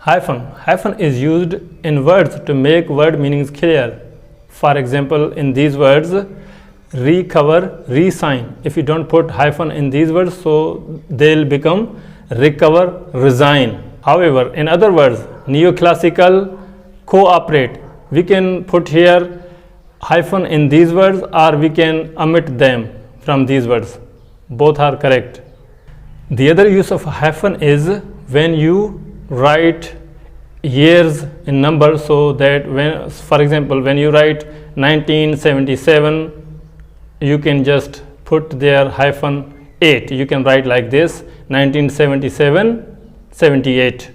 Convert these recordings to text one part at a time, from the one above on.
Hyphen is used in words to make word meanings clear. For example, in these words, recover, resign. If you don't put hyphen in these words, so they'll become recover, resign. However, in other words, neoclassical, cooperate, we can put here hyphen in these words, or we can omit them from these words. Both are correct. The other use of hyphen is when you write years in numbers, so that when, for example, when you write 1977, you can just put there hyphen 8. You can write like this, 1977, 78.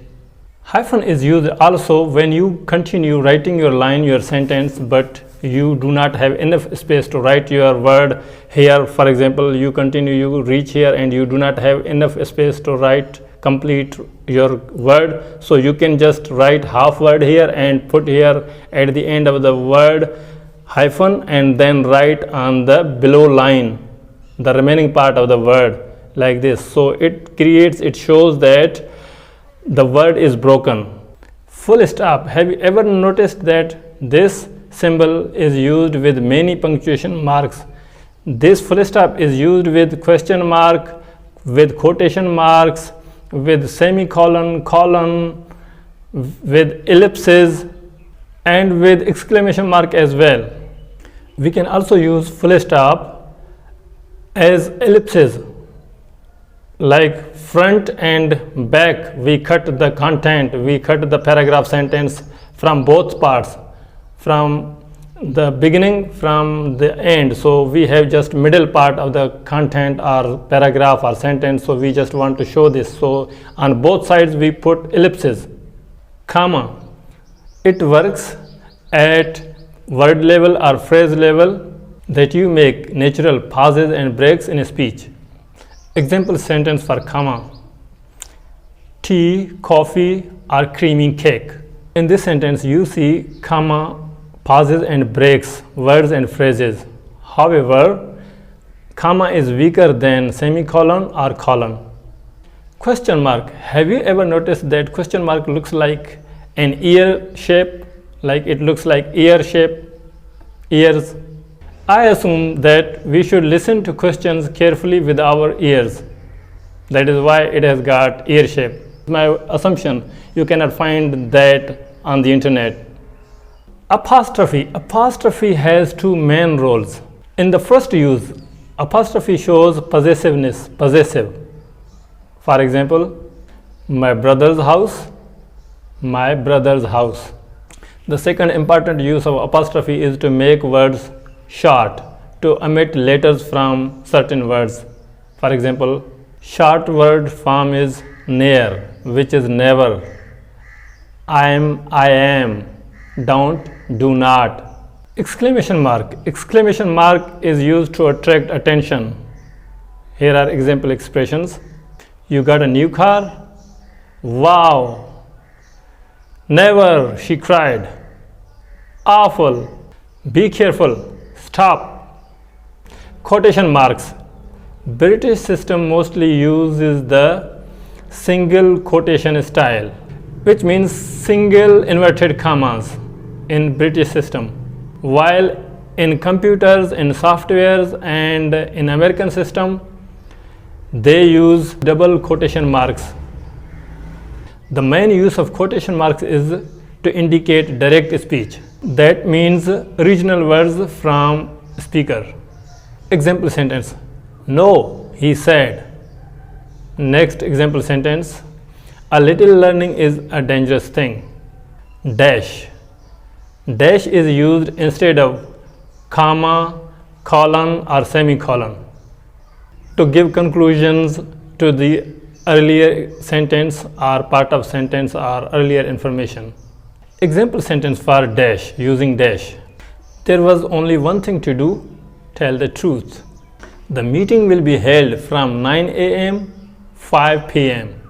Hyphen is used also when you continue writing your line, your sentence, but you do not have enough space to write your word here. For example, you continue, you reach here and you do not have enough space to write complete your word, so you can just write half word here and put here at the end of the word hyphen, and then write on the below line the remaining part of the word like this. So it shows that the word is broken. Full stop. Have you ever noticed that this symbol is used with many punctuation marks? This full stop is used with question mark, with quotation marks, with semicolon, colon, with ellipses, and with exclamation mark as well. We can also use full stop as ellipses, like front and back. We cut the content, we cut the paragraph sentence from both parts, from the beginning, from the end. So we have just middle part of the content or paragraph or sentence, so we just want to show this. So on both sides we put ellipses. Comma, it works at word level or phrase level, that you make natural pauses and breaks in a speech. Example sentence for comma: tea, coffee, or creamy cake. In this sentence you see comma, pauses and breaks, words and phrases. However, comma is weaker than semicolon or colon. Question mark. Have you ever noticed that question mark looks like an ear shape, like it looks like ear shape, ears? I assume that we should listen to questions carefully with our ears. That is why it has got ear shape. My assumption, you cannot find that on the internet. Apostrophe. Apostrophe has two main roles. In the first use, apostrophe shows possessiveness, possessive. For example, my brother's house, my brother's house. The second important use of apostrophe is to make words short, to omit letters from certain words. For example, short word form is ne'er, which is never. I am, don't, do not. Exclamation mark. Exclamation mark is used to attract attention. Here are example expressions. You got a new car? Wow. Never, she cried. Awful. Be careful. Stop. Quotation marks. British system mostly uses the single quotation style, which means single inverted commas in British system, while in computers, in softwares, and in American system, they use double quotation marks. The main use of quotation marks is to indicate direct speech. That means original words from speaker. Example sentence: no, he said. Next example sentence: a little learning is a dangerous thing. Dash. Dash is used instead of comma, colon, or semicolon to give conclusions to the earlier sentence or part of sentence or earlier information. Example sentence for dash, using dash: there was only one thing to do, tell the truth. The meeting will be held from 9 a.m. 5 p.m.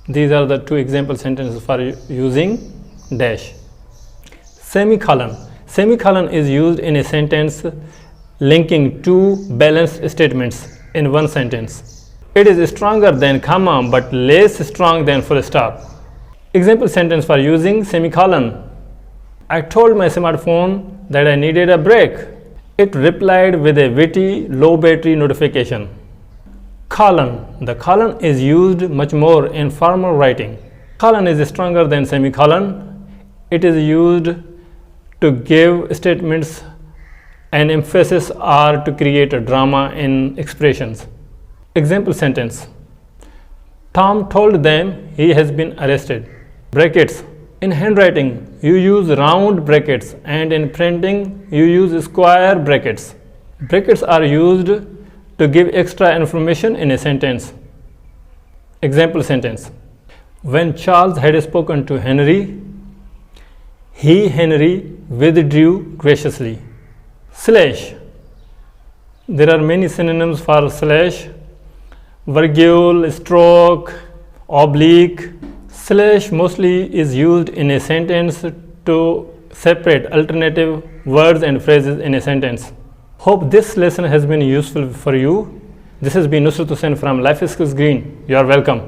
These are the two example sentences for using dash. Semicolon. Semicolon is used in a sentence linking two balanced statements in one sentence. It is stronger than comma but less strong than full stop. Example sentence for using semicolon. I told my smartphone that I needed a break. It replied with a witty, low battery notification. Colon. The colon is used much more in formal writing. Colon is stronger than semicolon. It is used to give statements an emphasis or to create a drama in expressions. Example sentence. Tom told them he has been arrested. Brackets. In handwriting, you use round brackets, and in printing, you use square brackets. Brackets are used to give extra information in a sentence. Example sentence. When Charles had spoken to Henry, Henry withdrew graciously. Slash. There are many synonyms for slash: virgule, stroke, oblique. Slash mostly is used in a sentence to separate alternative words and phrases in a sentence. Hope this lesson has been useful for you. This has been Nusrat Hussain from Life Skills Green. You are welcome.